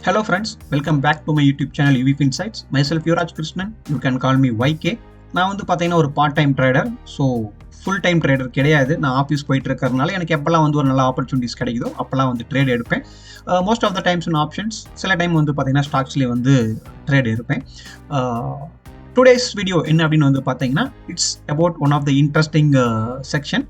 Hello friends, welcome back to my YouTube channel UVP Insights. Myself Yuvraj Krishnan, you can call me YK. நான் வந்து பார்த்தீங்கன்னா ஒரு part time trader. So full time trader கிடையாது. நான் office போயிட்டு இருக்கிறதுனால எனக்கு எப்போல்லாம் வந்து ஒரு நல்ல ஆப்பர்ச்சுனிட்டிஸ் கிடைக்குதோ அப்போல்லாம் வந்து ட்ரேட் எடுப்பேன். Most of the times in options, சில டைம் வந்து பார்த்தீங்கன்னா ஸ்டாக்ஸ்லேயே வந்து ட்ரேட் எடுப்பேன். டுடேஸ் வீடியோ என்ன அப்படின்னு வந்து பார்த்தீங்கன்னா it's about one of the interesting section,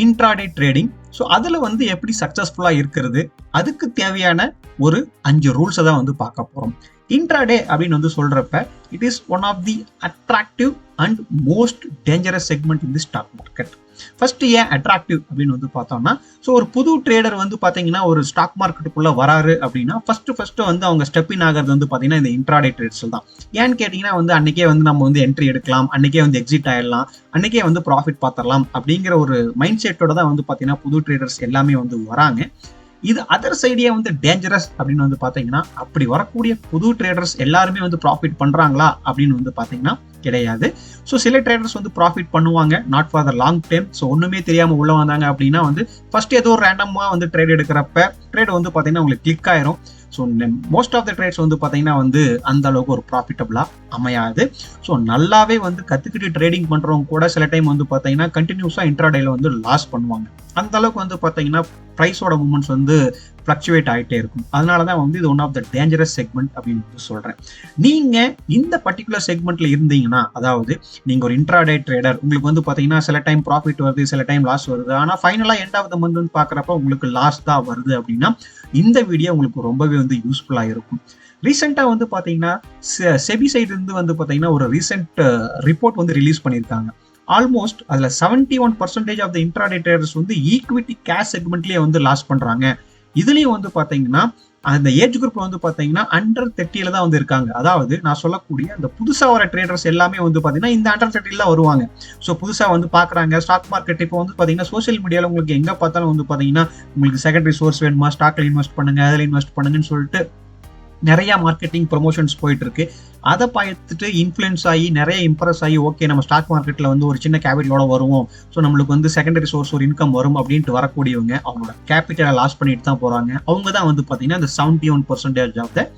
intraday trading. So அதில் வந்து எப்படி சக்ஸஸ்ஃபுல்லாக இருக்கிறது, அதுக்கு தேவையான ஒரு 5 ரூல்ஸை தான் வந்து பார்க்க போகிறோம். இன்ட்ராடே அப்படின்னு வந்து சொல்கிறப்ப it is one of the attractive and most dangerous segment in the stock market. First ஏன் அட்ராக்டிவ் அப்படின்னு வந்து பார்த்தோம்னா, ஸோ ஒரு புது ட்ரேடர் வந்து பார்த்தீங்கன்னா ஒரு ஸ்டாக் மார்க்கெட்டுக்குள்ளே வராரு அப்படின்னா ஃபர்ஸ்ட் வந்து அவங்க ஸ்டெப்பின் ஆகிறது வந்து பார்த்தீங்கன்னா இந்த இன்ட்ராடே ட்ரேட்ஸில் தான். ஏன்னு கேட்டிங்கன்னா வந்து அன்றைக்கே வந்து நம்ம வந்து என்ட்ரி எடுக்கலாம், அன்றைக்கே வந்து எக்ஸிட் ஆகிடலாம், அன்றைக்கே வந்து ப்ராஃபிட் பார்த்துடலாம் அப்படிங்கிற ஒரு மைண்ட் செட்டோட தான் வந்து பார்த்தீங்கன்னா புது ட்ரேடர்ஸ் எல்லாமே வந்து வராங்க. இது அதர் சைடே வந்து டேஞ்சரஸ் அப்படின்னு வந்து பார்த்தீங்கன்னா, அப்படி வரக்கூடிய புது ட்ரேடர்ஸ் எல்லாருமே வந்து ப்ராஃபிட் பண்ணுறாங்களா அப்படின்னு வந்து பார்த்தீங்கன்னா கிடையாது. ஸோ சில ட்ரேடர்ஸ் வந்து ப்ராஃபிட் பண்ணுவாங்க, not for the long time. So ஒன்றுமே தெரியாமல் உள்ள வந்தாங்க அப்படின்னா வந்து ஃபர்ஸ்ட் ஏதோ ஒரு ரேண்டமாக வந்து ட்ரேட் எடுக்கிறப்ப ட்ரேட் வந்து பார்த்தீங்கன்னா உங்களுக்கு கிளிக் ஆயிரும். So most of the trades வந்து பார்த்தீங்கன்னா வந்து அந்த அளவுக்கு ஒரு ப்ராஃபிட்டபிளாக அமையாது. ஸோ நல்லாவே வந்து கற்றுக்கிட்டு ட்ரேடிங் பண்ணுறவங்க கூட சில டைம் வந்து பார்த்தீங்கன்னா கண்டினியூஸாக இன்ட்ராடேல வந்து லாஸ் பண்ணுவாங்க. அந்த அளவுக்கு வந்து பார்த்தீங்கன்னா ப்ரைஸோட மூமெண்ட்ஸ் வந்து ஃப்ளக்சுவேட் ஆகிட்டே இருக்கும். அதனால தான் வந்து இது one of the dangerous segment அப்படின்னு வந்து சொல்கிறேன். நீங்கள் இந்த பர்டிகுலர் செக்மெண்ட்ல இருந்தீங்கன்னா, அதாவது நீங்கள் ஒரு இன்ட்ராடே ட்ரேடர், உங்களுக்கு வந்து பார்த்தீங்கன்னா சில டைம் ப்ராஃபிட் வருது, சில டைம் லாஸ் வருது, ஆனால் ஃபைனலாக எண்ட் ஆஃப் த மந்த் வந்து பார்க்குறப்ப உங்களுக்கு லாஸ் தான் வருது அப்படின்னா இந்த வீடியோ உங்களுக்கு ரொம்பவே வந்து யூஸ்ஃபுல்லாக இருக்கும். ரீசெண்டாக வந்து பார்த்தீங்கன்னா செபி சைடு இருந்து வந்து பார்த்தீங்கன்னா ஒரு ரீசெண்ட் ரிப்போர்ட் வந்து ரிலீஸ் பண்ணியிருக்காங்க. ஆல்மோஸ்ட் அதில் 71% ஆஃப் த இன்ட்ராடே ட்ரேடர்ஸ் வந்து ஈக்விட்டி கேஷ் செக்மெண்ட்லேயே வந்து லாஸ் பண்ணுறாங்க. இதுலேயும் வந்து பார்த்தீங்கன்னா அந்த ஏஜ் குரூப் வந்து பார்த்தீங்கன்னா அண்டர் 30 தான் வந்து இருக்காங்க. அதாவது நான் சொல்லக்கூடிய அந்த புதுசாக வர ட்ரேடர்ஸ் எல்லாமே வந்து பார்த்தீங்கன்னா இந்த அண்டர் 30 தான் வருவாங்க. ஸோ புதுசாக வந்து பார்க்குறாங்க ஸ்டாக் மார்க்கெட். இப்போ வந்து பார்த்தீங்கன்னா சோஷியல் மீடியாவில் உங்களுக்கு எங்கே பார்த்தாலும் வந்து பார்த்தீங்கன்னா உங்களுக்கு செகண்டரி சோர்ஸ் வேணுமா, ஸ்டாக்ல இன்வெஸ்ட் பண்ணுங்க, அதில் இன்வெஸ்ட் பண்ணுங்கன்னு சொல்லிட்டு நிறைய மார்க்கெட்டிங் ப்ரொமோஷன்ஸ் போயிட்டு இருக்கு. அதை பார்த்துட்டு இன்ஃப்ளூயன்ஸ் ஆகி நிறைய இம்ப்ரெஸ் ஆகி, ஓகே நம்ம ஸ்டாக் மார்க்கெட்டில் வந்து ஒரு சின்ன கேபிட்டலோட வருவோம், ஸோ நம்மளுக்கு வந்து செகண்டரி சோர்ஸ் ஒரு இன்கம் வரும் அப்படின்ட்டு வரக்கூடியவங்க அவங்களோட கேபிட்டலை லாஸ் பண்ணிட்டு தான் போகிறாங்க. அவங்க தான் வந்து பார்த்தீங்கன்னா இந்த 71% ஆஃப் த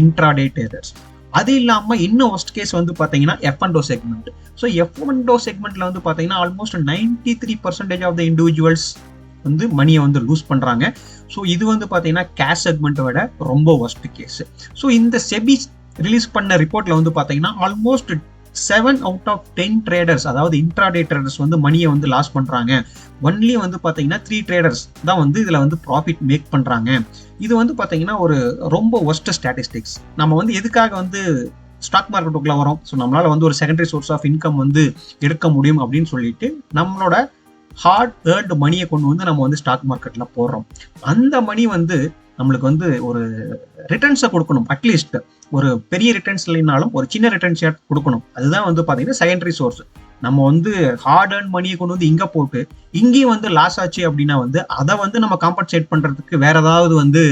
இன்ட்ராடே ட்ரேடர்ஸ். அது இல்லாமல் இன்னும் ஒஸ்ட் கேஸ் வந்து பார்த்தீங்கன்னா F&O செக்மெண்ட். ஸோ F&O செக்மெண்ட்டில் வந்து பார்த்தீங்கன்னா ஆல்மோஸ்ட் 93% ஆஃப் த இண்டிவிஜுவல்ஸ் வந்து மணியை வந்து லூஸ் பண்ணுறாங்க. ஸோ இது வந்து பார்த்தீங்கன்னா கேஷ் செக்மெண்ட்டை விட ரொம்ப ஒஸ்ட் கேஸ். ஸோ இந்த செபி ரிலீஸ் பண்ண ரிப்போர்ட்ல வந்து பார்த்தீங்கன்னா ஆல்மோஸ்ட் 7 out of 10 ட்ரேடர்ஸ், அதாவது இன்ட்ராடே ட்ரேடர்ஸ் வந்து மணியை வந்து லாஸ் பண்ணுறாங்க. ஒன்லி வந்து பார்த்தீங்கன்னா 3 ட்ரேடர்ஸ் தான் வந்து இதில் வந்து ப்ராஃபிட் மேக் பண்ணுறாங்க. இது வந்து பார்த்தீங்கன்னா ஒரு ரொம்ப ஒஸ்ட் ஸ்டாட்டிஸ்டிக்ஸ். நம்ம வந்து எதுக்காக வந்து ஸ்டாக் மார்க்கெட்டுக்குள்ள வரோம், ஸோ நம்மளால வந்து ஒரு செகண்டரி சோர்ஸ் ஆஃப் இன்கம் வந்து எடுக்க முடியும் அப்படின்னு சொல்லிட்டு நம்மளோட ஹார்ட் ஏர்ன்டு மணியை கொண்டு வந்து நம்ம வந்து ஸ்டாக் மார்க்கெட்ல போடுறோம். அந்த மணி வந்து நம்மளுக்கு வந்து ஒரு ரிட்டர்ன்ஸை கொடுக்கணும். அட்லீஸ்ட் ஒரு பெரிய ரிட்டர்ன்ஸ் இல்லைனாலும் ஒரு சின்ன ரிட்டர்ன்ஸ் கொடுக்கணும். அதுதான் வந்து பார்த்தீங்கன்னா செகண்டரி சோர்ஸ். நம்ம வந்து ஹார்ட் ஏர்ன் மணியை கொண்டு வந்து இங்கே போட்டு இங்கேயும் வந்து லாஸ் ஆச்சு அப்படின்னா வந்து அதை வந்து நம்ம காம்பன்சேட் பண்ணுறதுக்கு வேற ஏதாவது வந்து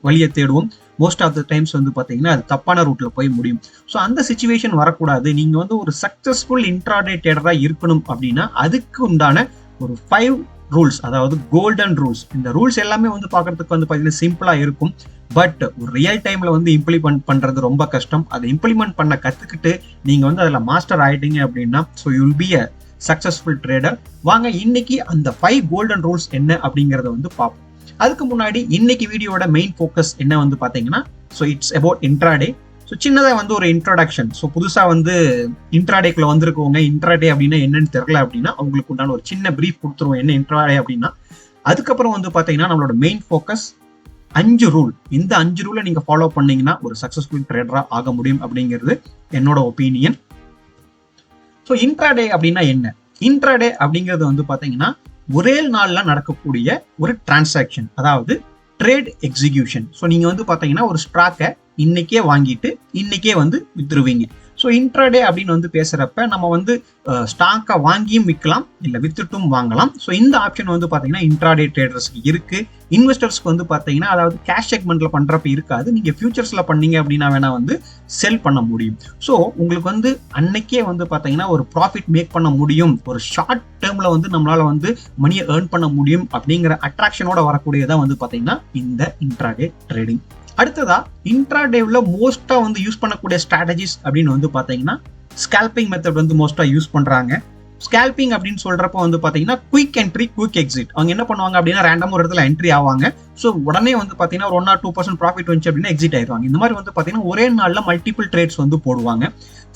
வழியை தேடுவோம். மோஸ்ட் ஆஃப் த டைம்ஸ் வந்து பார்த்தீங்கன்னா அது தப்பான ரூட்ல போய் முடியும். ஸோ அந்த சிச்சுவேஷன் வரக்கூடாது. நீங்கள் வந்து ஒரு சக்ஸஸ்ஃபுல் இன்ட்ராடே ட்ரேடராக இருக்கணும் அப்படின்னா அதுக்கு உண்டான ஒரு 5 ரூல்ஸ், அதாவது கோல்டன் ரூல்ஸ். இந்த ரூல்ஸ் எல்லாமே வந்து பார்க்கறதுக்கு வந்து பார்த்தீங்கன்னா சிம்பிளா இருக்கும், பட் ஒரு ரியல் டைம்ல வந்து இம்ப்ளிமெண்ட் பண்றது ரொம்ப கஷ்டம். அதை இம்ப்ளிமெண்ட் பண்ண கத்துக்கிட்டு நீங்க வந்து அதில் மாஸ்டர் ஆயிட்டீங்க அப்படின்னா so you will be a successful trader. வாங்க இன்னைக்கு அந்த 5 கோல்டன் ரூல்ஸ் என்ன அப்படிங்கறத வந்து பார்ப்போம். அதுக்கு முன்னாடி இன்னைக்கு வீடியோட மெயின் ஃபோக்கஸ் என்ன வந்து பார்த்தீங்கன்னா so it's about intraday. So சின்னதாக வந்து ஒரு இன்ட்ரோடக்ஷன். ஸோ புதுசாக வந்து இன்ட்ராடேக்குள்ள வந்திருக்கவங்க இன்ட்ராடே அப்படின்னா என்னன்னு தெரியல அப்படின்னா அவங்களுக்கு உண்டான ஒரு சின்ன பிரீஃப் கொடுத்துருவோம் என்ன இன்ட்ராடே அப்படின்னா. அதுக்கப்புறம் வந்து பார்த்தீங்கன்னா நம்மளோட மெயின் ஃபோக்கஸ் 5 ரூல். இந்த 5 ரூலை நீங்கள் ஃபாலோ பண்ணீங்கன்னா ஒரு சக்ஸஸ்ஃபுல் ட்ரேடராக ஆக முடியும் அப்படிங்கிறது என்னோட ஒப்பீனியன். ஸோ இன்ட்ராடே அப்படின்னா என்ன? இன்ட்ராடே அப்படிங்கிறது வந்து பார்த்தீங்கன்னா ஒரே நாளில் நடக்கக்கூடிய ஒரு டிரான்சாக்ஷன், அதாவது ட்ரேட் எக்ஸிகியூஷன். ஸோ நீங்கள் வந்து பார்த்தீங்கன்னா ஒரு ஸ்டாக்கை இன்னைக்கே வாங்கிட்டு இன்னைக்கே வந்து வித்துருவீங்க. ஸோ இன்ட்ராடே அப்படின்னு வந்து பேசுறப்ப நம்ம வந்து ஸ்டாக்கை வாங்கியும் விற்கலாம், இல்லை வித்துட்டும் வாங்கலாம். ஸோ இந்த ஆப்ஷன் வந்து பார்த்தீங்கன்னா இன்ட்ராடே ட்ரேடர்ஸ்க்கு இருக்கு. இன்வெஸ்டர்ஸ்க்கு வந்து பார்த்தீங்கன்னா அதாவது கேஷ் செக்மெண்ட்ல பண்றப்ப இருக்காது. நீங்க ஃபியூச்சர்ஸ்ல பண்ணீங்க அப்படின்னா வேணா வந்து செல் பண்ண முடியும். ஸோ உங்களுக்கு வந்து அன்னைக்கே வந்து பார்த்தீங்கன்னா ஒரு ப்ராஃபிட் மேக் பண்ண முடியும், ஒரு ஷார்ட் டேர்ம்ல வந்து நம்மளால வந்து மணியை ஏர்ன் பண்ண முடியும் அப்படிங்கிற அட்ராக்ஷனோட வரக்கூடியதான் வந்து பார்த்தீங்கன்னா இந்த இன்ட்ராடே ட்ரேடிங். அடுத்ததா இன்ட்ராடேவில் மோஸ்ட்டாக வந்து யூஸ் பண்ணக்கூடிய ஸ்ட்ராட்டஜிஸ் அப்படின்னு வந்து பார்த்தீங்கன்னா ஸ்கேல்பிங் மெத்தட் வந்து மோஸ்ட்டாக யூஸ் பண்ணுறாங்க. ஸ்கேல்பிங் அப்படின்னு சொல்றப்ப வந்து பார்த்தீங்கன்னா குயிக் என்ட்ரி குயிக் எக்ஸிட். அவங்க என்ன பண்ணுவாங்க அப்படின்னா ரேண்டமாக ஒரு இடத்துல என்ட்ரி ஆவாங்க. ஸோ உடனே வந்து பார்த்தீங்கன்னா ஒரு 1 or 2% ப்ராஃபிட் வந்துச்சு அப்படின்னா எக்ஸிட் ஆயிடுவாங்க. இந்த மாதிரி வந்து பார்த்தீங்கன்னா ஒரே நாளில் மல்டிபிள் ட்ரேட்ஸ் வந்து போடுவாங்க.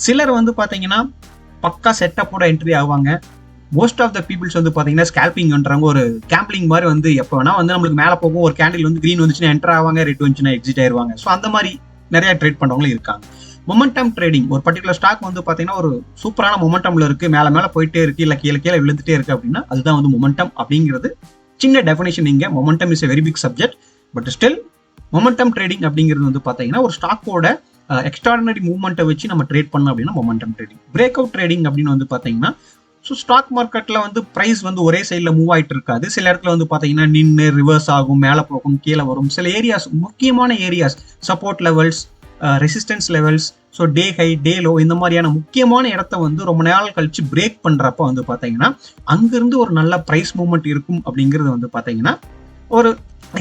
சிலர் வந்து பார்த்தீங்கன்னா பக்கா செட்டப்போட என்ட்ரி ஆவாங்க. மோஸ்ட் ஆஃப் த பீப்புள்ஸ் வந்து பார்த்தீங்கன்னா ஸ்கேல்பிங்ன்றாங்க ஒரு கேம்பிளிங் மாதிரி வந்து எப்போ வேணா வந்து நம்மளுக்கு மேலே போகும், ஒரு கேண்டில் வந்து கிரீன் வந்துச்சுன்னா என்டர் ஆவாங்க, ரெட் வந்துச்சுன்னா எக்ஸிட் ஆயிருவாங்க. ஸோ அந்த மாதிரி நிறைய ட்ரேட் பண்ணுறவங்களும் இருக்காங்க. மொமெண்டம் ட்ரேடிங், ஒரு பர்டிகுலர் ஸ்டாக் வந்து பார்த்தீங்கன்னா ஒரு சூப்பரான மொமெண்டம்ல இருக்கு, மேலே மேலே போயிட்டே இருக்கு, இல்லை கீழே கீழே விழுந்துட்டே இருக்கு அப்படின்னா அதுதான் வந்து மொமெண்டம் அப்படிங்கிறது. சின்ன டெஃபினேஷன் இங்கே. Momentum is a very big subject, but still momentum trading அப்படிங்கிறது வந்து பார்த்தீங்கன்னா ஒரு ஸ்டாக்கோட எக்ஸ்ட்ராடினரி மூவ்மெண்ட்டை வச்சு நம்ம ட்ரேட் பண்ணோம் அப்படின்னா momentum trading. Break out trading அப்படின்னு வந்து பார்த்தீங்கன்னா ஸோ ஸ்டாக் மார்க்கெட்டில் வந்து ப்ரைஸ் வந்து ஒரே சைடில் மூவ் ஆகிட்டு இருக்காது. சில இடத்துல வந்து பார்த்தீங்கன்னா நின்று ரிவர்ஸ் ஆகும், மேலே போகும், கீழே வரும். சில ஏரியாஸ், முக்கியமான areas, support levels, resistance levels, so day high டே லோ, இந்த மாதிரியான முக்கியமான இடத்த வந்து ரொம்ப நாள் கழிச்சு பிரேக் பண்ணுறப்ப வந்து பார்த்தீங்கன்னா அங்கிருந்து ஒரு நல்ல ப்ரைஸ் மூவ்மெண்ட் இருக்கும் அப்படிங்கிறது வந்து பார்த்தீங்கன்னா ஒரு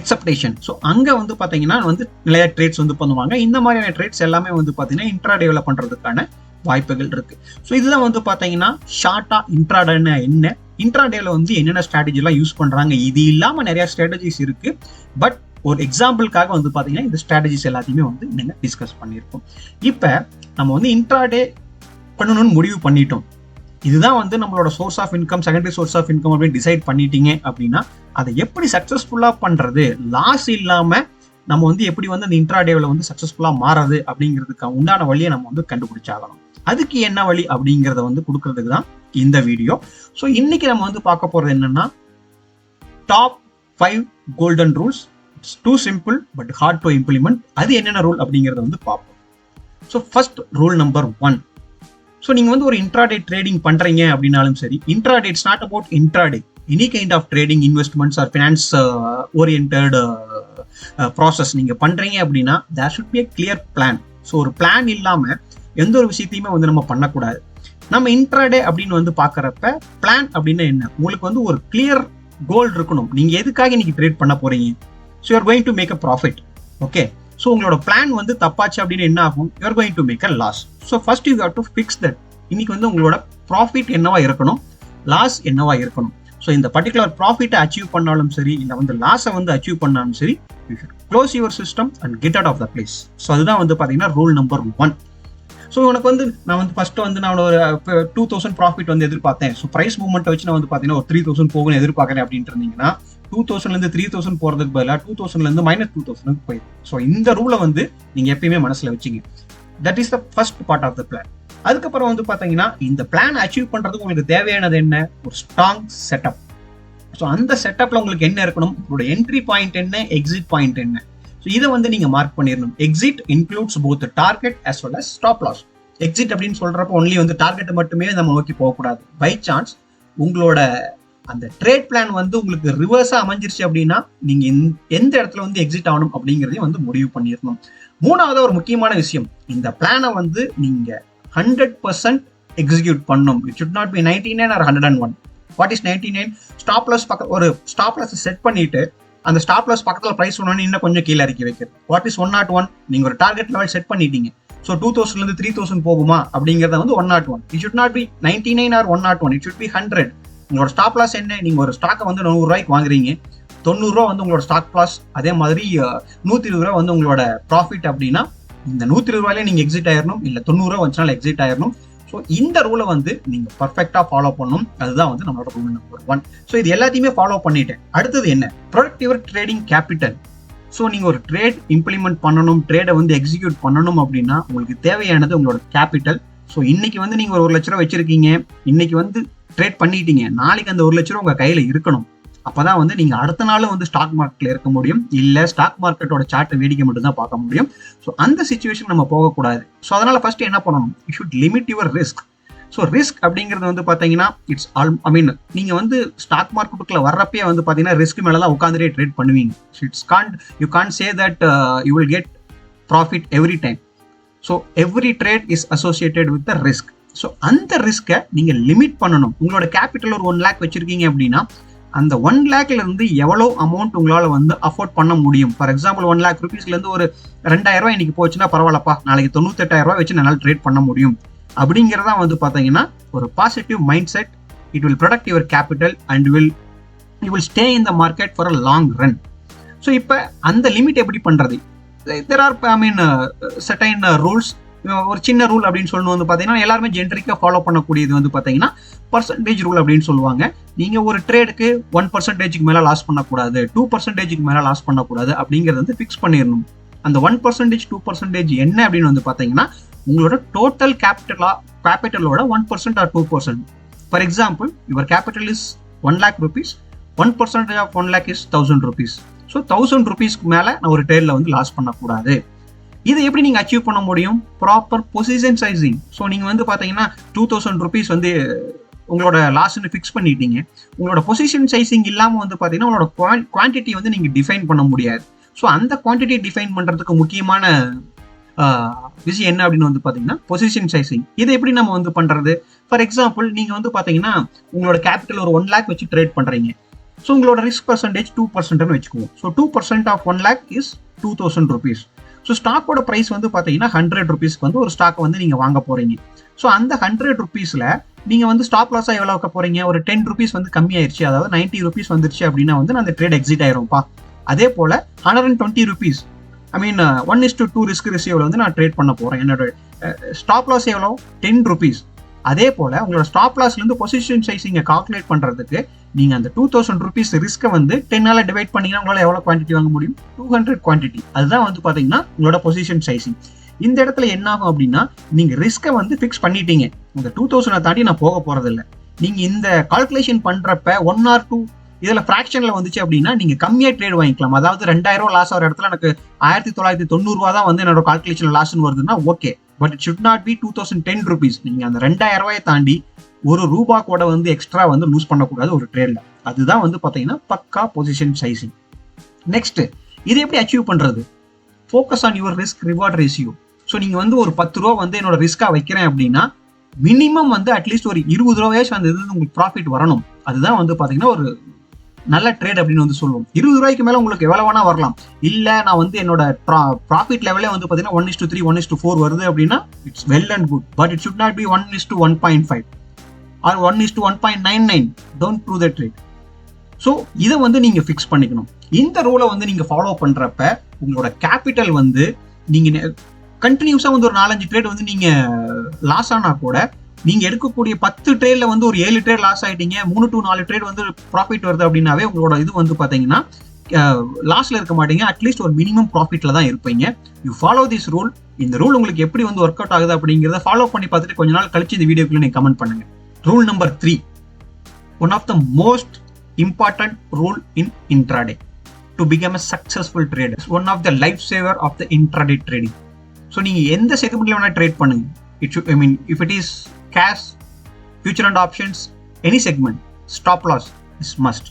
எக்ஸப்டேஷன். ஸோ அங்கே வந்து பார்த்தீங்கன்னா வந்து நிறைய ட்ரேட்ஸ் வந்து பண்ணுவாங்க. இந்த மாதிரியான ட்ரேட்ஸ் எல்லாமே வந்து பார்த்தீங்கன்னா இன்ட்ராடேவில் பண்ணுறதுக்கான வாய்ப்புகள் இருக்கு. ஸோ இதுதான் வந்து பார்த்தீங்கன்னா ஷார்ட்டா இன்ட்ராடேன்னா என்ன, இன்ட்ராடேல வந்து என்னென்ன ஸ்ட்ராட்டஜிலாம் யூஸ் பண்றாங்க. இது இல்லாமல் நிறைய ஸ்ட்ராட்டஜிஸ் இருக்கு. பட் ஒரு எக்ஸாம்பிளுக்காக வந்து பார்த்தீங்கன்னா இந்த ஸ்ட்ராட்டஜிஸ் எல்லாத்தையுமே வந்து நீங்கள் டிஸ்கஸ் பண்ணியிருக்கோம். இப்போ நம்ம வந்து இன்ட்ராடே பண்ணணும்னு முடிவு பண்ணிட்டோம். இதுதான் வந்து நம்மளோட source of income, secondary source of income அப்படின்னு டிசைட் பண்ணிட்டீங்க அப்படின்னா அதை எப்படி சக்ஸஸ்ஃபுல்லாக பண்ணுறது, லாஸ் இல்லாமல் நம்ம வந்து எப்படி வந்து அந்த இன்ட்ராடேவில் வந்து சக்ஸஸ்ஃபுல்லாக மாறுறது அப்படிங்கிறதுக்கு உண்டான வழியை நம்ம வந்து கண்டுபிடிச்சாகணும். அதுக்கு என்ன வழி அப்படிங்கிறத வந்து கொடுக்கறதுக்கு தான் இந்த வீடியோ. ஸோ இன்னைக்கு நம்ம வந்து பார்க்க போகிறது என்னன்னா top 5 golden rules. It's too simple but hard to implement. அது என்னென்ன ரூல் அப்படிங்கிறத வந்து பார்ப்போம். So first rule number 1. So நீங்கள் வந்து ஒரு இன்ட்ராடே ட்ரேடிங் பண்ணுறீங்க அப்படின்னாலும் சரி, intraday it's not about intraday, any kind of trading, investments or finance oriented process நீங்கள் பண்ணுறீங்க அப்படின்னா there should be a clear plan. So ஒரு பிளான் இல்லாமல் எந்த ஒரு விஷயத்தையுமே வந்து நம்ம பண்ணக்கூடாது. நம்ம இன்ட்ராடே அப்படின்னு வந்து பார்க்குறப்ப பிளான் அப்படின்னா என்ன, உங்களுக்கு வந்து ஒரு கிளியர் கோல் இருக்கணும். நீங்கள் எதுக்காக இன்னைக்கு ட்ரேட் பண்ண போறீங்க. So you're going to make a profit. Okay, so உங்களோட பிளான் வந்து தப்பாச்சு அப்படின்னு என்ன ஆகும், you're going to make a loss. So first you have to fix that. இன்னைக்கு வந்து உங்களோட ப்ராஃபிட் என்னவா இருக்கணும், லாஸ் என்னவா இருக்கணும். ஸோ இந்த பர்டிகுலர் ப்ராஃபிட்டை அச்சீவ் பண்ணாலும் சரி, இல்லை வந்து லாஸை வந்து அச்சீவ் பண்ணாலும் சரி, you should close your system and get out of the place. So அதுதான் வந்து பார்த்தீங்கன்னா ரூல் நம்பர் 1. ஸோ உனக்கு வந்து நான் வந்து ஃபர்ஸ்ட் வந்து நான் ஒரு 2000 ப்ராஃபிட் வந்து எதிர்பார்த்தேன். ஸோ ப்ரைஸ் மூவ்மெண்ட் வச்சு நான் வந்து பார்த்தீங்கன்னா ஒரு 3000 போகணும்னு எதிர்பார்க்குறேன் அப்படின்ட்டு இருந்தீங்கன்னா 2000லேருந்து 3000 போகிறதுக்கு பதிலாக 2000லேருந்து -2000 போயிடும். ஸோ இந்த ரூலை வந்து நீங்கள் எப்பயுமே மனசில் வச்சுங்க. That is the first part of the plan. அதுக்கப்புறம் வந்து பார்த்தீங்கன்னா இந்த பிளான் அச்சீவ் பண்ணுறதுக்கு உங்களுக்கு தேவையானது என்ன, ஒரு ஸ்ட்ராங் செட்டப். ஸோ அந்த செட்டப்பில் உங்களுக்கு என்ன இருக்கணும், உங்களோட என்ட்ரி பாயிண்ட் என்ன, எக்ஸிட் பாயிண்ட் என்ன. ஸோ இதை வந்து நீங்க மார்க் பண்ணிடணும். Exit includes both target as well as stop loss. Exit அப்படின்னு சொல்றப்ப ஒன்லி வந்து டார்கெட் மட்டுமே நம்ம நோக்கி போகக்கூடாது. பை சான்ஸ் உங்களோட அந்த ட்ரேட் பிளான் வந்து உங்களுக்கு ரிவர்ஸா அமைஞ்சிருச்சு அப்படின்னா நீங்க எந்த இடத்துல வந்து எக்ஸிட் ஆகணும் அப்படிங்கிறதையும் வந்து முடிவு பண்ணிடணும். மூணாவது ஒரு முக்கியமான விஷயம், இந்த பிளானை வந்து நீங்க 100% எக்ஸிக்யூட் பண்ணணும். It should not be 99 or 101. What is 99? Stop loss ஒரு ஸ்டாப் லாஸ் செட் பண்ணிட்டு அந்த ஸ்டாப் லாஸ் பக்கத்தில் ப்ரைஸ் ஒன்று இன்னும் கொஞ்சம் கீழே இறக்கி வைக்கிறது. What is 101? நீங்கள் ஒரு டார்கெட் லெவல் செட் பண்ணிட்டீங்க. ஸோ 2000லேருந்து 3000 போகுமா அப்படிங்கிறத வந்து 101. It should not B 99 or 101. It should be 100. உங்களோட ஸ்டாப் லாஸ் என்ன, நீங்கள் ஒரு ஸ்டாக்கை வந்து 100 ரூபாய்க்கு வாங்குறீங்க, 90 ரூபா வந்து உங்களோட ஸ்டாக் லாஸ், அதே மாதிரி 120 ரூபா வந்து உங்களோட ப்ராஃபிட் அப்படின்னா இந்த 120 ரூபாயிலே நீங்கள் எக்ஸிட் ஆயிடணும், இல்லை 90 ரூபா வந்துச்சுனால எக்ஸிட் ஆயிடணும். ஸோ இந்த ரூலை வந்து நீங்க பர்ஃபெக்டா ஃபாலோ பண்ணணும். அதுதான் வந்து நம்மளோட ரூல் நம்பர் 1. ஸோ இது எல்லாத்தையுமே ஃபாலோ பண்ணிட்டேன். அடுத்தது என்ன, ப்ரொடக்டிவ் ட்ரேடிங் கேபிட்டல். ஸோ நீங்க ஒரு ட்ரேட் இம்ப்ளிமெண்ட் பண்ணணும், ட்ரேடை வந்து எக்ஸிக்யூட் பண்ணணும் அப்படின்னா உங்களுக்கு தேவையானது உங்களோட கேபிட்டல். ஸோ இன்னைக்கு வந்து நீங்க ஒரு 1 லட்ச ரூபா வச்சிருக்கீங்க, இன்னைக்கு வந்து ட்ரேட் பண்ணிட்டீங்க, நாளைக்கு அந்த 1 லட்ச ரூபா உங்க கையில இருக்கணும். அப்பதான் வந்து நீங்க அடுத்த நாளும் வந்து ஸ்டாக் மார்க்கெட்ல இருக்க முடியும், இல்ல ஸ்டாக் மார்க்கெட்டோட சார்ட்டை வேடிக்கை மட்டும் தான் பார்க்க முடியும். ஸோ அந்த சிச்சுவேஷன் நம்ம போகக்கூடாது. ஸோ அதனால ஃபர்ஸ்ட் என்ன பண்ணணும், you should limit your risk. So risk அப்படிங்கிறது வந்து பார்த்தீங்கன்னா இட்ஸ் நீங்க வந்து ஸ்டாக் மார்க்கெட்டுக்குள்ள வர்றப்பே வந்து பார்த்தீங்கன்னா ரிஸ்க் மேலே தான் உட்காந்துட்டே ட்ரேட் பண்ணுவீங்க. So you can't say that you will get profit every time. So every trade is associated with the risk. So அந்த ரிஸ்க்கை நீங்க லிமிட் பண்ணணும். உங்களோட கேபிட்டல் ஒரு 1 lakh வச்சிருக்கீங்க அப்படின்னா அந்த 1 lakhல இருந்து எவ்வளோ அமௌண்ட் உங்களால் வந்து அஃபோர்ட் பண்ண முடியும். ஃபார் எக்ஸாம்பிள் 1 lakh rupeesலேருந்து ஒரு 2000 ரூபாய் இன்னைக்கு போச்சுன்னா பரவாயில்லப்பா, நாளைக்கு 98,000 ரூபாய் வச்சு என்னால் ட்ரேட் பண்ண முடியும் அப்படிங்கிறதா வந்து பார்த்தீங்கன்னா ஒரு positive mind set. It will protect your capital and you will stay in the market for a long run. So இப்போ அந்த லிமிட் எப்படி பண்ணுறது? There are certain rules. ஒரு சின்ன ரூல் அப்படின்னு சொல்லணும் வந்து பார்த்தீங்கன்னா எல்லாருமே ஜென்ரிக்காக ஃபாலோ பண்ணக்கூடியது வந்து பார்த்தீங்கன்னா பர்சன்டேஜ் ரூல் அப்படின்னு சொல்லுவாங்க. நீங்கள் ஒரு ட்ரேடுக்கு 1% மேலே லாஸ் பண்ணக்கூடாது, 2% மேலே லாஸ் பண்ணக்கூடாது அப்படிங்கிறது வந்து ஃபிக்ஸ் பண்ணிடணும். அந்த 1% 2% என்ன அப்படின்னு வந்து பார்த்தீங்கன்னா உங்களோட டோட்டல் கேபிட்டலோட 1% or 2%. For example your capital is 1 lakh rupees, 1% of 1 lakh is 1000 rupees. So 1000 rupeesக்கு மேலே நான் ஒரு ட்ரேடில் வந்து லாஸ் பண்ணக்கூடாது. இதை எப்படி நீங்கள் அச்சீவ் பண்ண முடியும்? Proper position sizing. ஸோ நீங்கள் வந்து பார்த்தீங்கன்னா 2000 rupees வந்து உங்களோட லாஸ்ன்னு ஃபிக்ஸ் பண்ணிட்டீங்க. உங்களோட பொசிஷன் சைசிங் இல்லாமல் வந்து பார்த்தீங்கன்னா உங்களோட குவான்டிட்டி வந்து நீங்கள் டிஃபைன் பண்ண முடியாது. ஸோ அந்த குவான்டிட்டி டிஃபைன் பண்ணுறதுக்கு முக்கியமான விஷயம் என்ன அப்படின்னு வந்து பார்த்தீங்கன்னா பொசிஷன் சைசிங். இதை எப்படி நம்ம வந்து பண்ணுறது? ஃபார் எக்ஸாம்பிள் நீங்கள் வந்து பார்த்தீங்கன்னா உங்களோட கேபிட்டல் ஒரு 1 lakh வச்சு ட்ரேட் பண்ணுறீங்க. ஸோ உங்களோட ரிஸ்க் பர்சன்டேஜ் 2% வச்சுக்குவோம். So 2% of 1 lakh is 2000 rupees. So ஸ்டாக்கோட ப்ரைஸ் வந்து பார்த்தீங்கன்னா 100 rupeesக்கு வந்து ஒரு ஸ்டாக்கை வந்து நீங்கள் வாங்க போகிறீங்க. ஸோ அந்த 100 rupeesல நீங்கள் வந்து ஸ்டாப் லாஸாக எவ்வளோ வைக்க போகிறீங்க? ஒரு 10 rupees வந்து கம்மியாயிருச்சு, அதாவது 90 rupees வந்துருச்சு அப்படின்னா வந்து நான் அந்த ட்ரேட் எக்ஸிட் ஆயிரும்ப்பா. அதே போல் 120 rupees, 1:2 ரிஸ்க் ரேஷியோவில் வந்து நான் ட்ரேட் பண்ண போகிறேன். என்னோட ஸ்டாப் லாஸ் எவ்வளோ? 10 rupees. அதே போல் உங்களோட ஸ்டாப் லாஸ்லேருந்து பொசிஷன் சைஸிங்கை கால்குலேட் பண்ணுறதுக்கு நீங்கள் அந்த 2000 rupees ரிஸ்க்கை வந்து 10ஆல் டிவைட் பண்ணிங்கன்னா உங்களால் எவ்வளோ குவான்டிட்டி வாங்க முடியும்? 200 குவான்டிட்டி. அதுதான் வந்து பார்த்தீங்கன்னா உங்களோட பொசிஷன் சைஸிங். இந்த இடத்துல என்ன ஆகும் அப்படின்னா நீங்கள் ரிஸ்க்கை வந்து ஃபிக்ஸ் பண்ணிட்டீங்க. இந்த 2000 தாண்டி நான் போக போகிறதில்ல. நீங்கள் இந்த கால்குலேஷன் பண்ணுறப்ப 1 or 2 இதில் ஃப்ராக்ஷனில் வந்துச்சு அப்படின்னா நீங்கள் கம்மியாக ட்ரேட் வாங்கிக்கலாம். அதாவது 2000 லாஸ் ஆகிற இடத்துல எனக்கு 1990 ரூபா தான் வந்து என்னோட கால்குலேஷன் லாஸ்ன்னு வருதுன்னா okay, but it should not B 2010 rupees. நீங்கள் அந்த 2000 ரூபாயை தாண்டி ஒரு ரூபா கூட வந்து எக்ஸ்ட்ரா வந்து லூஸ் பண்ணக்கூடாது ஒரு ட்ரேடில். அதுதான் வந்து பார்த்தீங்கன்னா பக்கா பொசிஷன் சைசிங். நெக்ஸ்ட், இது எப்படி அச்சீவ் பண்ணுறது? Focus on your risk reward ratio. So நீங்கள் வந்து ஒரு 10 ரூபா வந்து என்னோட ரிஸ்க்காக வைக்கிறேன் அப்படின்னா மினிமம் வந்து அட்லீஸ்ட் ஒரு 20 ரூபாயாச்சும் அந்த இது உங்களுக்கு ப்ராஃபிட் வரணும். அதுதான் வந்து பார்த்தீங்கன்னா ஒரு நல்ல ட்ரேட் அப்படின்னு வந்து சொல்லுவோம். 20 ரூபாய்க்கு மேலே உங்களுக்கு எவ்வளோ வேணா வரலாம். இல்லை நான் வந்து என்னோட ப்ராஃபிட் லெவலே வந்து பார்த்தீங்கன்னா 1:3 1:4 வருது அப்படின்னா it's well and good. But it should not be 1:1.5 or 1:1.99. Don't throw the trade. So இதை வந்து நீங்கள் ஃபிக்ஸ் பண்ணிக்கணும். இந்த ரூலை வந்து நீங்கள் ஃபாலோ பண்ணுறப்ப உங்களோட கேபிட்டல் வந்து நீங்கள் கண்டினியூஸாக வந்து ஒரு 4-5 ட்ரேட் வந்து நீங்கள் லாஸ் ஆனால் கூட நீங்கள் எடுக்கக்கூடிய 10 ட்ரேடில் வந்து ஒரு 7 ட்ரேட் லாஸ் ஆகிட்டீங்க, 3 to 4 ட்ரேட் வந்து ப்ராஃபிட் வருது அப்படின்னாவே உங்களோட இது வந்து பார்த்தீங்கன்னா லாஸ்ல இருக்க மாட்டீங்க. அட்லீஸ்ட் ஒரு மினிமம் ப்ராஃபிட்ல தான் இருப்பீங்க. You follow this rule. இந்த ரூல் உங்களுக்கு எப்படி வந்து ஒர்க் அவுட் ஆகுது அப்படிங்கிறத ஃபாலோ பண்ணி பார்த்துட்டு கொஞ்ச நாள் கழிச்சு இந்த வீடியோக்குள்ள நீங்கள் கமெண்ட் பண்ணுங்க. Rule number 3, one of the most important rule in intraday to become a successful trader, one of the life saver of the intraday trading. So நீங்கள் எந்த செக்மெண்ட்ல வேணால் ட்ரேட் பண்ணுங்க. If it is cash, future and options, any segment, stop loss is must.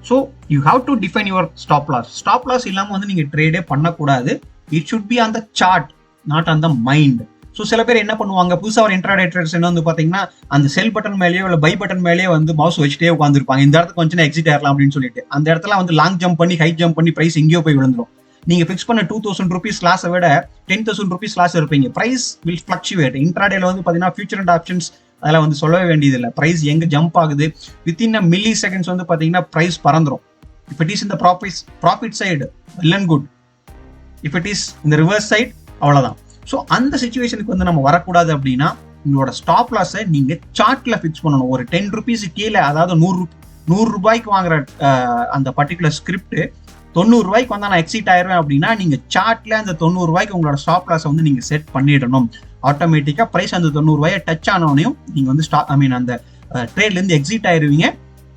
So you have to define your stop loss. Stop loss இல்லாம வந்து நீங்க ட்ரேடே பண்ணக்கூடாது. It should be on the chart, not on the mind. So சில பேர் என்ன பண்ணுவாங்க, புதுசாக ஒரு இன்ட்ராடே ட்ரேடர்ஸ் என்ன வந்து பார்த்தீங்கன்னா அந்த செல் பட்டன் மேலேயோ இல்லை பை பட்டன் மேலேயே வந்து மவுஸ் வச்சுட்டே உட்காந்துருப்பாங்க. இந்த இடத்துக்கு கொஞ்சம் எக்ஸிட் ஆகலாம் அப்படின்னு சொல்லிட்டு அந்த இடத்துல வந்து லாங் ஜம்ப் பண்ணி ஹை ஜம்ப் பண்ணி ப்ரைஸ் எங்கேயோ போய் விழுந்துடும். நீங்க ஃபிக்ஸ் பண்ண 2000 rupees லாஸை விட 10,000 rupees லாஸ் இருப்பீங்க. Price will fluctuate. இன்ட்ராடேல வந்து பார்த்தீங்கன்னா ஃபியூச்சர் அண்ட் ஆப்ஷன்ஸ் அதெல்லாம் வந்து சொல்லவே வேண்டியது இல்லை. ப்ரைஸ் எங்கே ஜம்ப் ஆகுது வித்தின் அ மில்லி செகண்ட்ஸ் வந்து பார்த்தீங்கன்னா ப்ரைஸ் பறந்துடும். இஃப் இட் இஸ் இந்த profit side well and good, if it is இந்த ரிவர்ஸ் சைடு அவ்வளோதான். ஸோ அந்த சுச்சுவேஷனுக்கு வந்து நம்ம வரக்கூடாது அப்படின்னா உங்களோட ஸ்டாப் லாஸை நீங்கள் சார்ட்டில் ஃபிக்ஸ் பண்ணணும். ஒரு 10 rupees கீழே, அதாவது 100 ரூபாய்க்கு வாங்குற அந்த பர்டிகுலர் ஸ்கிரிப்ட் 90 ரூபாய்க்கு வந்தால் நான் எக்ஸிட் ஆயிடுவேன் அப்படின்னா நீங்கள் சார்ட்ல அந்த 90 ரூபாய்க்கு உங்களோட ஸ்டாப் லாஸை வந்து நீங்கள் செட் பண்ணிடணும். ஆட்டோமேட்டிக்காக ப்ரைஸ் அந்த 90 ரூபாயை டச் ஆனோனையும் நீங்கள் வந்து அந்த ட்ரேட்லேருந்து எக்ஸிட் ஆயிடுவீங்க.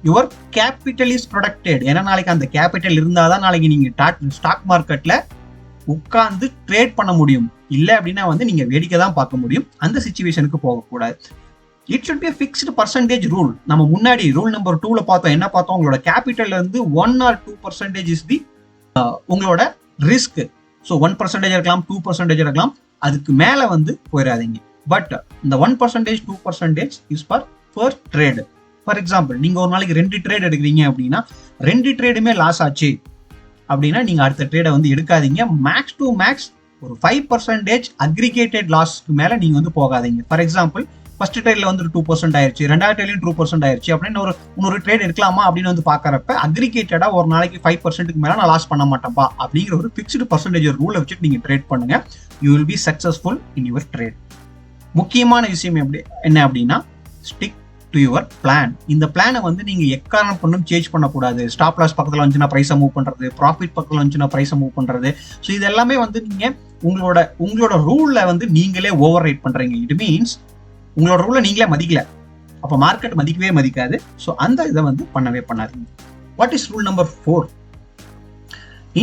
Your capital is protected. ஏன்னா நாளைக்கு அந்த கேபிட்டல் இருந்தால் தான் நாளைக்கு நீங்கள் ஸ்டாக் மார்க்கெட்டில் உட்காந்து ட்ரேட் பண்ண முடியும். இல்லை அப்படின்னா வந்து நீங்கள் வேடிக்கை தான் பார்க்க முடியும். அந்த சிச்சுவேஷனுக்கு போகக்கூடாது. It should be fixed percentage rule. நம்ம முன்னாடி ரூல் நம்பர் 2ல பார்த்தோம். என்ன பார்த்தோம்? உங்களோட கேபிட்டல் இருந்து 1 or 2% இஸ் தி உங்களோட ரிஸ்க். ஸோ 1% இருக்கலாம், 2% இருக்கலாம், அதுக்கு மேலே வந்து போயிடாதீங்க. பட் இந்த 1% 2% is for trade. For example நீங்கள் ஒரு நாளைக்கு 2 ட்ரேட் எடுக்கிறீங்க அப்படின்னா 2 ட்ரேடுமே லாஸ் ஆச்சு அப்படின்னா நீங்கள் அடுத்த ட்ரேடை வந்து எடுக்காதீங்க. மேக்ஸ் டு மேக்ஸ் ஒரு 5% அக்ரிகேட்டட் லாஸ்க்கு மேலே நீங்கள் வந்து போகாதீங்க. ஃபார் எக்ஸாம்பிள் ஃபர்ஸ்ட் ட்ரேட்ல வந்து 2% ஆயிருச்சு, 2வது ட்ரேட்லையும் 2% ஆயிருச்சு அப்படின்னு இன்னொரு ட்ரேட் எடுக்கலாமா அப்படின்னு வந்து பார்க்கறப்ப அக்ரிகேட்டடா ஒரு நாளைக்கு 5%க்கு மேலே நான் லாஸ் பண்ண மாட்டேன்ப்பா அப்படிங்கிற ஒரு ஃபிக்ஸ்டு பர்சன்டேஜ் ரூலை வச்சுட்டு நீங்கள் ட்ரேட் பண்ணுங்க. You will be successful in your trade. முக்கியமான விஷயம் என்ன அப்படின்னா ஸ்டிக் டு யுவர் பிளான். இந்த பிளானை வந்து நீங்க எக்காரணம் பண்ணும் சேஞ்ச் பண்ணக்கூடாது. ஸ்டாப் லாஸ் பக்கத்தில் வந்துச்சுன்னா ப்ரைஸை மூவ் பண்றது, ப்ராஃபிட் பக்கத்தில் வந்துச்சுன்னா ப்ரைஸை மூவ் பண்றது. ஸோ இது எல்லாமே வந்து நீங்க உங்களோட ரூல்ல வந்து நீங்களே ஓவர் ரைட் பண்றீங்க. இட் மீன்ஸ் உங்களோட ரூலை நீங்களே மதிக்கல, அப்போ மார்க்கெட் மதிக்கவே மதிக்காது. ஸோ அந்த இதை வந்து பண்ணவே பண்ணாதீங்க. What is rule number 4?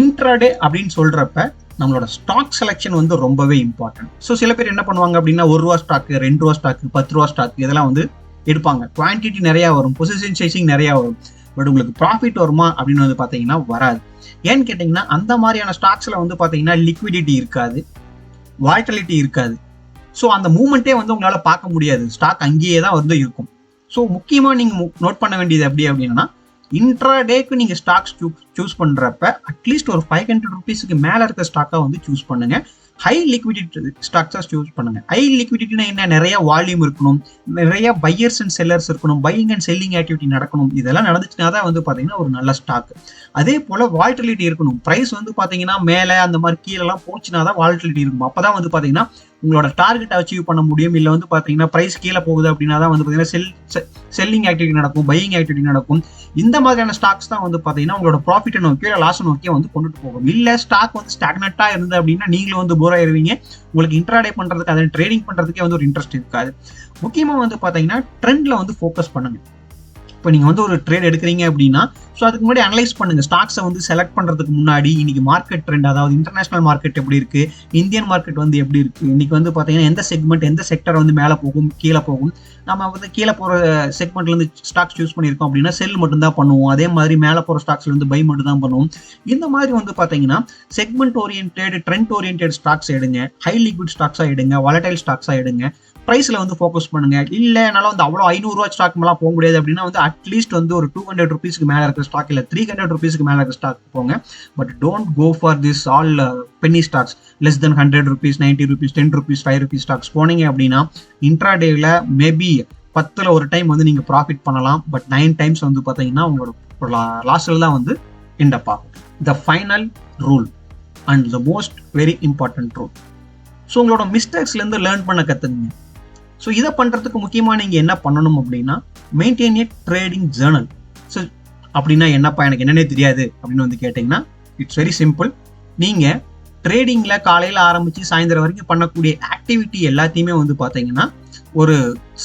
Intraday அப்படின்னு சொல்றப்ப நம்மளோட ஸ்டாக் செலெக்ஷன் வந்து ரொம்பவே இம்பார்ட்டன்ட். ஸோ சில பேர் என்ன பண்ணுவாங்க அப்படின்னா 1 ரூபா ஸ்டாக்கு, 2 ரூபா ஸ்டாக்கு, 10 ரூபா ஸ்டாக்கு இதெல்லாம் வந்து எடுப்பாங்க. குவான்டிட்டி நிறையா வரும், பொசிஷன் சைசிங் நிறையா வரும். பட் உங்களுக்கு ப்ராஃபிட் வருமா அப்படின்னு வந்து பார்த்தீங்கன்னா வராது. ஏன்னு கேட்டிங்கன்னா அந்த மாதிரியான ஸ்டாக்ஸில் வந்து பார்த்தீங்கன்னா லிக்விடிட்டி இருக்காது, வால்டிலிட்டி இருக்காது. ஸோ அந்த மூமெண்ட்டே வந்து உங்களால் பார்க்க முடியாது, ஸ்டாக் அங்கேயே தான் வந்து இருக்கும். ஸோ முக்கியமாக நீங்கள் நோட் பண்ண வேண்டியது எப்படி அப்படின்னா இன்ட்ராடேக்கு நீங்கள் ஸ்டாக்ஸ் சூஸ் பண்ணுறப்ப அட்லீஸ்ட் ஒரு 500 ருபீஸுக்கு மேலே இருக்க ஸ்டாக்காக வந்து சூஸ் பண்ணுங்க. ஹை லிக்விடிட்டி ஸ்டாக்ஸாக சூஸ் பண்ணுங்க. ஹை லிக்விடிட்டினா என்ன? நிறைய வால்யூம் இருக்கணும், நிறைய பையர்ஸ் அண்ட் செல்லர்ஸ் இருக்கணும், பையிங் அண்ட் செல்லிங் ஆக்டிவிட்டி நடக்கணும். இதெல்லாம் நடந்துச்சுன்னா தான் வந்து பார்த்தீங்கன்னா ஒரு நல்ல ஸ்டாக். அதே போல் வால்டிலிட்டி இருக்கணும். ப்ரைஸ் வந்து பார்த்தீங்கன்னா மேலே அந்த மாதிரி கீழெல்லாம் போச்சுன்னா தான் வால்டிலிட்டி இருக்கும். அப்போ தான் வந்து பார்த்தீங்கன்னா உங்களோட டார்கெட் அச்சீவ் பண்ண முடியும். இல்லை வந்து பார்த்தீங்கன்னா ப்ரைஸ் கீழே போகுது அப்படின்னா தான் வந்து பார்த்தீங்கன்னா செல்லிங் ஆக்டிவிட்டி நடக்கும், பையிங் ஆக்டிவிட்டி நடக்கும். இந்த மாதிரியான ஸ்டாக்ஸ் தான் வந்து பார்த்தீங்கன்னா உங்களோட ப்ராஃபிட்டை நோக்கியோ இல்லை லாஸை நோக்கியோ வந்து கொண்டுட்டு போகும். இல்லை ஸ்டாக் வந்து ஸ்டாக்னட்டாக இருந்து அப்படின்னா நீங்களும் வந்து போர் ஆயிருவீங்க. உங்களுக்கு இன்ட்ராடே பண்ணுறதுக்கு, அதை ட்ரேடிங் பண்ணுறதுக்கே வந்து ஒரு இன்ட்ரெஸ்ட் இருக்காது. முக்கியமாக வந்து பார்த்தீங்கன்னா ட்ரெண்டில் வந்து ஃபோக்கஸ் பண்ணுங்க. இப்போ நீங்கள் வந்து ஒரு ட்ரேட் எடுக்கிறீங்க அப்படின்னா ஸோ அதுக்கு முன்னாடி அனலைஸ் பண்ணுங்க. ஸ்டாக்ஸை வந்து செலக்ட் பண்ணுறதுக்கு முன்னாடி இன்னைக்கு மார்க்கெட் ட்ரெண்ட், அதாவது இன்டர்நேஷனல் மார்க்கெட் எப்படி இருக்கு, இந்தியன் மார்க்கெட் வந்து எப்படி இருக்கு, இன்னைக்கு வந்து பார்த்தீங்கன்னா எந்த செக்மெண்ட், எந்த செக்டர் வந்து மேலே போகும், கீழே போகும். நம்ம வந்து கீழே போகிற செக்மெண்ட்ல இருந்து ஸ்டாக்ஸ் சூஸ் பண்ணியிருக்கோம் அப்படின்னா செல் மட்டும் தான் பண்ணுவோம். அதே மாதிரி மேலே போகிற ஸ்டாக்ஸ்ல வந்து பை மட்டும் தான் பண்ணுவோம். இந்த மாதிரி வந்து பார்த்தீங்கன்னா segment oriented, trend oriented stocks எடுங்க, ஹை லிக்விட் ஸ்டாக்ஸாக எடுங்க, வாலடைல் ஸ்டாக்ஸாக எடுங்க. ப்ரைஸில் வந்து ஃபோக்கஸ் பண்ணுங்க. இல்லை என்னால் வந்து அவ்வளோ 500 ரூபா ஸ்டாக் மேலே போக முடியாது அப்படின்னா வந்து அட்லீஸ்ட் வந்து ஒரு 200 ருபீஸ்க்கு மேலே இருக்கிற ஸ்டாக், இல்லை 300 ருபீஸ்க்கு மேலே இருக்கிற ஸ்டாக் போங்க. But don't go for this all penny stocks, less than 100 rupees, 90 rupees, 10 rupees, 5 rupees stocks போனீங்க அப்படின்னா இன்ட்ராடேவில் மேபி 10ல் ஒரு டைம் வந்து நீங்கள் ப்ராஃபிட் பண்ணலாம். பட் 9 டைம்ஸ் வந்து பார்த்தீங்கன்னா உங்களோட லாஸில் தான் வந்து எண்டப் ஆகும். The final rule and the most very important rule. So உங்களோட மிஸ்டேக்ஸ்லேருந்து லேர்ன் பண்ண கற்றுக்குங்க. ஸோ இதை பண்ணுறதுக்கு முக்கியமாக நீங்கள் என்ன பண்ணணும் அப்படின்னா மெயின்டைன் ஏ ட்ரேடிங் ஜேர்னல். ஸோ அப்படின்னா என்னப்பா எனக்கு என்னன்னே தெரியாது அப்படின்னு வந்து கேட்டிங்கன்னா இட்ஸ் வெரி சிம்பிள். நீங்கள் ட்ரேடிங்கில் காலையில் ஆரம்பித்து சாயந்தரம் வரைக்கும் பண்ணக்கூடிய ஆக்டிவிட்டி எல்லாத்தையுமே வந்து பார்த்தீங்கன்னா ஒரு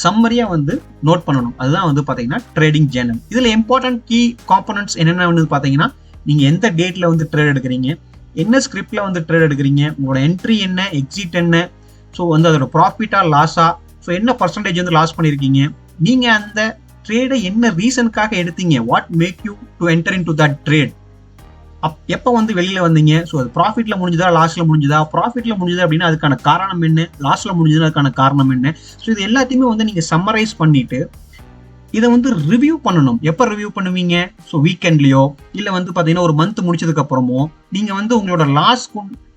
சம்மரியாக வந்து நோட் பண்ணணும். அதுதான் வந்து பார்த்தீங்கன்னா ட்ரேடிங் ஜேர்னல். இதில் இம்பார்ட்டன்ட் கீ காம்பனன்ட்ஸ் என்னென்ன வந்து பார்த்தீங்கன்னா நீங்கள் எந்த டேட்டில் வந்து ட்ரேட் எடுக்கிறீங்க, என்ன ஸ்கிரிப்டில் வந்து ட்ரேட் எடுக்கிறீங்க, உங்களோட என்ட்ரி என்ன, எக்ஸிட் என்ன, ஸோ வந்து அதோட ப்ராஃபிட்டா லாஸா, ஸோ என்ன பர்சன்டேஜ் வந்து லாஸ் பண்ணியிருக்கீங்க, நீங்கள் அந்த ட்ரேடை என்ன ரீசனுக்காக எடுத்தீங்க, what make you to enter into that trade, எப்போ வந்து வெளியில் வந்தீங்க, ஸோ அது ப்ராஃபிட்டில் முடிஞ்சுதா லாஸில் முடிஞ்சுதா, ப்ராஃபிட்டில் முடிஞ்சுதா அப்படின்னா அதுக்கான காரணம் என்ன, லாஸில் முடிஞ்சதுன்னா அதுக்கான காரணம் என்ன. ஸோ இது எல்லாத்தையுமே வந்து நீங்கள் சம்மரைஸ் பண்ணிவிட்டு இதை வந்து ரிவ்யூ பண்ணணும். எப்போ ரிவ்யூ பண்ணுவீங்க? ஸோ வீக்கெண்ட்லேயோ இல்லை வந்து பார்த்தீங்கன்னா ஒரு மந்த் முடிச்சதுக்கப்புறமோ நீங்கள் வந்து உங்களோட லாஸ்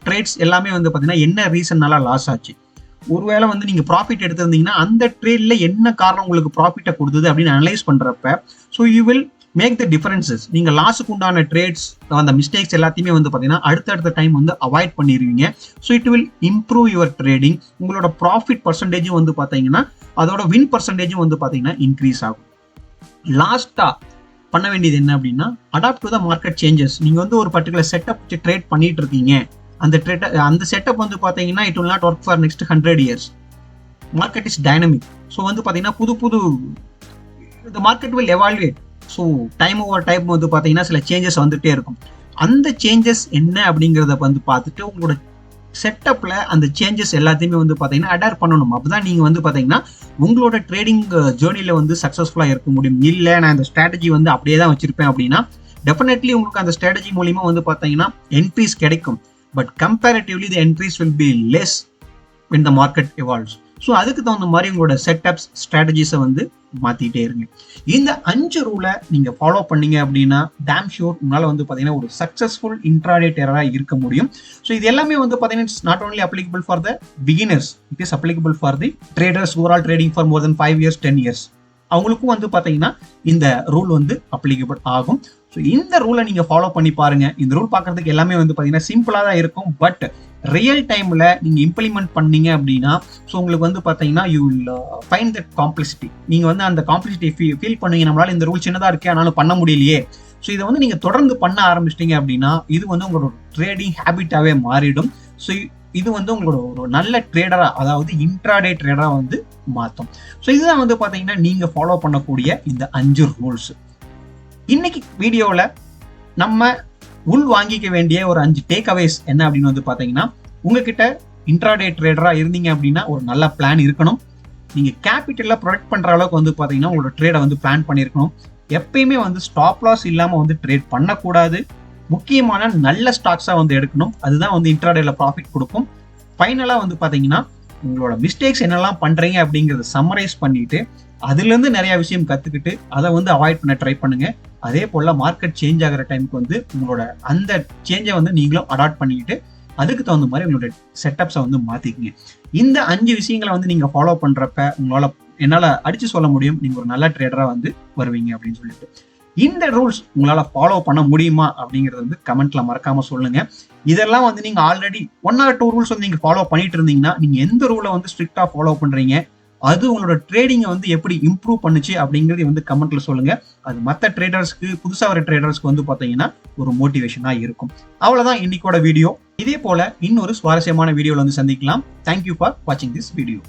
ட்ரேட்ஸ் எல்லாமே வந்து பார்த்தீங்கன்னா என்ன ரீசன்னால லாஸ் ஆச்சு, ஒருவேளை வந்து நீங்கள் ப்ராஃபிட் எடுத்திருந்தீங்கன்னா அந்த ட்ரேடில் என்ன காரணம் உங்களுக்கு ப்ராஃபிட்டை கொடுத்தது அப்படின்னு அனலைஸ் பண்ணுறப்ப so you will make the differences. நீங்கள் லாஸுக்கு உண்டான ட்ரேட்ஸ், அந்த மிஸ்டேக்ஸ் எல்லாத்தையுமே வந்து பார்த்தீங்கன்னா அடுத்தடுத்த டைம் வந்து அவாய்ட் பண்ணிடுவீங்க. So it will improve your trading. உங்களோட ப்ராஃபிட் பர்சன்டேஜும் வந்து பார்த்தீங்கன்னா அதோட வின் பர்சன்டேஜும் வந்து பார்த்தீங்கன்னா இன்க்ரீஸ் ஆகும். லாஸ்ட்டாக பண்ண வேண்டியது என்ன அப்படின்னா adapt to the market changes. நீங்கள் வந்து ஒரு பர்டிகுலர் செட்டப் வச்சு ட்ரேட் பண்ணிட்டு இருக்கீங்க. அந்த செட்டப் வந்து பார்த்தீங்கன்னா it will not work for next 100 years. Market is dynamic. So வந்து பார்த்தீங்கன்னா புது இந்த market will evaluate. So time over time வந்து பார்த்தீங்கன்னா சில சேஞ்சஸ் வந்துகிட்டே இருக்கும். அந்த சேஞ்சஸ் என்ன அப்படிங்கிறத வந்து பார்த்துட்டு உங்களோட செட்டப்பில் அந்த சேஞ்சஸ் எல்லாத்தையுமே வந்து பார்த்தீங்கன்னா அடாப்ட் பண்ணணும். அப்போ தான் நீங்கள் வந்து பார்த்தீங்கன்னா உங்களோட ட்ரேடிங் ஜேர்னியில் வந்து சக்ஸஸ்ஃபுல்லாக இருக்க முடியும். இல்லை நான் இந்த ஸ்ட்ராட்டஜி வந்து அப்படியே தான் வச்சுருப்பேன் அப்படின்னா டெஃபினெட்லி உங்களுக்கு அந்த ஸ்ட்ராட்டஜி மூலிமா வந்து பார்த்தீங்கன்னா என்ட்ரிஸ் கிடைக்கும். But comparatively the entries will be less when the market evolves. So அதுக்கு தகுந்த மாதிரி உங்களோட செட்டப்ஸ் ஸ்ட்ராட்டஜிஸை வந்து மாற்றிட்டே இருங்க. இந்த 5 ரூலை நீங்கள் ஃபாலோ பண்ணீங்க அப்படின்னா டேம் ஷூர் உங்களால் வந்து பார்த்தீங்கன்னா ஒரு சக்ஸஸ்ஃபுல் இன்ட்ராடே ட்ரேடராக இருக்க முடியும். ஸோ இது எல்லாமே வந்து பார்த்தீங்கன்னா it's not only applicable for the beginners, it is applicable for the traders overall trading for more then 5 years 10 years. அவங்களுக்கும் வந்து பார்த்தீங்கன்னா இந்த ரூல் வந்து அப்ளிகபிள் ஆகும். ஸோ இந்த ரூலை நீங்கள் ஃபாலோ பண்ணி பாருங்க. இந்த ரூல் பார்க்கறதுக்கு எல்லாமே வந்து பார்த்தீங்கன்னா சிம்பிளாக தான் இருக்கும். பட் ரியல் டைமில் நீங்கள் இம்ப்ளிமெண்ட் பண்ணீங்க அப்படின்னா ஸோ உங்களுக்கு வந்து பார்த்தீங்கன்னா you will find that complexity. நீங்கள் வந்து அந்த காம்ப்ளெக்சிட்டி ஃபீல் பண்ணுவீங்க, நம்மளால இந்த ரூல் சின்னதாக இருக்கே ஆனாலும் பண்ண முடியலையே. ஸோ இதை வந்து நீங்கள் தொடர்ந்து பண்ண ஆரம்பிச்சிட்டிங்க அப்படின்னா இது வந்து உங்களோட ட்ரேடிங் ஹேபிட்டாகவே மாறிடும். ஸோ இது வந்து உங்களோட ஒரு நல்ல ட்ரேடரா, அதாவது இன்ட்ராடே ட்ரேடரா வந்து மாற்றும். ஸோ இதுதான் வந்து பார்த்தீங்கன்னா நீங்கள் ஃபாலோ பண்ணக்கூடிய இந்த 5 ரூல்ஸ். இன்னைக்கு வீடியோவில் நம்ம உள் வாங்கிக்க வேண்டிய ஒரு 5 டேக் அவேஸ் என்ன அப்படின்னு வந்து பார்த்தீங்கன்னா, உங்ககிட்ட இன்ட்ராடே ட்ரேடரா இருந்தீங்க அப்படின்னா ஒரு நல்ல பிளான் இருக்கணும். நீங்கள் கேபிட்டலில் ப்ரொடெக்ட் பண்ணுற அளவுக்கு வந்து பார்த்தீங்கன்னா உங்களோட ட்ரேடை வந்து பிளான் பண்ணியிருக்கணும். எப்பயுமே வந்து ஸ்டாப் லாஸ் இல்லாமல் வந்து ட்ரேட் பண்ணக்கூடாது. முக்கியமான நல்ல ஸ்டாக்ஸாக வந்து எடுக்கணும். அதுதான் வந்து இன்ட்ராடேல ப்ராஃபிட் கொடுக்கும். ஃபைனலாக வந்து பார்த்தீங்கன்னா உங்களோட மிஸ்டேக்ஸ் என்னெல்லாம் பண்ணுறீங்க அப்படிங்கிறத சம்மரைஸ் பண்ணிட்டு அதுலேருந்து நிறைய விஷயம் கற்றுக்கிட்டு அதை வந்து அவாய்ட் பண்ண ட்ரை பண்ணுங்க. அதே போல் மார்க்கெட் சேஞ்ச் ஆகிற டைமுக்கு வந்து உங்களோட அந்த சேஞ்சை வந்து நீங்களும் அடாப்ட் பண்ணிக்கிட்டு அதுக்கு தகுந்த மாதிரி உங்களோட செட்டப்ஸை வந்து மாற்றிக்கிங்க. இந்த 5 விஷயங்களை வந்து நீங்கள் ஃபாலோ பண்ணுறப்ப என்னால் அடித்து சொல்ல முடியும் நீங்கள் ஒரு நல்ல ட்ரேடராக வந்து வருவீங்க அப்படின்னு சொல்லிட்டு. இந்த ரூல்ஸ் உங்களால் ஃபாலோ பண்ண முடியுமா அப்படிங்கிறது வந்து கமெண்ட்ல மறக்காம சொல்லுங்க. இதெல்லாம் வந்து நீங்க ஆல்ரெடி 1 or 2 ரூல்ஸ் வந்து நீங்க ஃபாலோ பண்ணிட்டு இருந்தீங்கன்னா நீங்க எந்த ரூலை வந்து ஸ்ட்ரிக்டா ஃபாலோ பண்றீங்க, அது உங்களோட ட்ரேடிங்கை வந்து எப்படி இம்ப்ரூவ் பண்ணுச்சு அப்படிங்கிறது வந்து கமெண்ட்ல சொல்லுங்க. அது மற்ற ட்ரேடர்ஸ்க்கு, புதுசாக வர ட்ரேடர்ஸ்க்கு வந்து பார்த்தீங்கன்னா ஒரு மோட்டிவேஷனா இருக்கும். அவ்வளவுதான் இன்னைக்கோட வீடியோ. இதே போல இன்னொரு சுவாரஸ்யமான வீடியோல வந்து சந்திக்கலாம். தேங்க்யூ ஃபார் வாட்சிங் திஸ் வீடியோ.